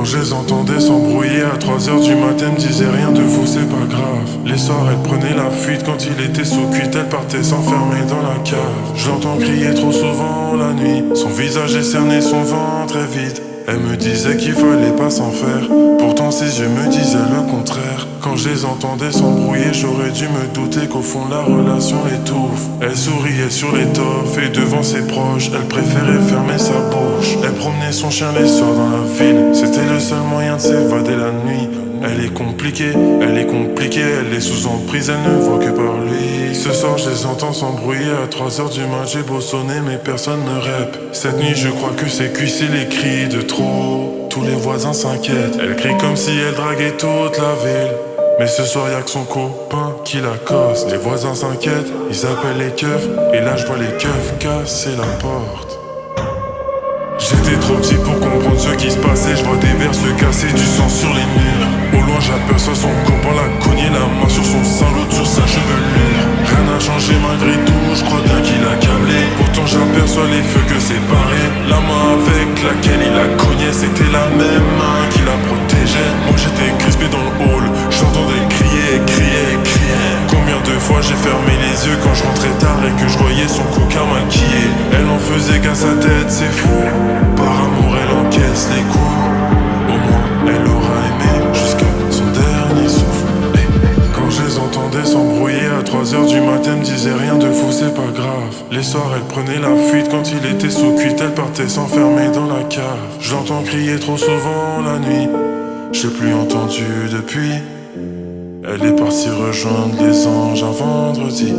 je les entendais s'embrouiller à 3 heures du matin, me disait rien de fou, c'est pas grave. Les soirs, elle prenait la fuite quand il était sous cuite, elle partait s'enfermer dans la cave. Je l'entends crier trop souvent la nuit, son visage est cerné, son ventre est vide. Elle me disait qu'il fallait pas s'en faire, pourtant ses yeux me disaient le contraire. Quand je les entendais s'embrouiller, j'aurais dû me douter qu'au fond la relation étouffe. Elle souriait sur l'étoffe et devant ses proches, elle préférait fermer sa bouche. Elle promenait son chien les soirs dans la ville, c'était le seul moyen de s'évader la nuit. Elle est compliquée, elle est compliquée, elle est sous emprise, elle ne voit que par lui. Ce soir je les entends s'embrouiller à 3 heures du mat, j'ai beau sonner mais personne ne rep. Cette nuit je crois que c'est cuit, c'est les cris de trop. Tous les voisins s'inquiètent, elle crie comme si elle draguait toute la ville. Mais ce soir y'a que son copain qui l'accoste. Les voisins s'inquiètent, ils appellent les keufs, et là je vois les keufs casser la porte. J'étais trop petit pour comprendre ce qui se passait. Je vois des verres se casser, du sang sur les murs. Au loin j'aperçois son copain la cogner, la main sur son sein, l'autre sur sa chevelure. Rien n'a changé malgré tout, je crois bien qu'il a câblé. Pourtant j'aperçois les feux que séparés. La main avec laquelle il a cogné, c'était la même main qui la protégeait. Moi j'étais crispé dans le hall, j'entendais crier, crier, crier. Combien de fois j'ai fermé les yeux quand je rentrais tard et que je voyais son coquin maquillé. Elle en faisait qu'à sa tête, c'est fou. Par amour elle encaisse les coups. Au moins elle aura aimé jusqu'à son dernier souffle. Et quand je les entendais s'embrouiller à 3 heures du matin, me disait rien de fou, c'est pas grave. Les soirs elle prenait la fuite quand il était sous cuite, elle partait s'enfermer dans la cave. Je l'entends crier trop souvent la nuit, je l'ai plus entendu depuis. Elle est partie rejoindre les anges un vendredi.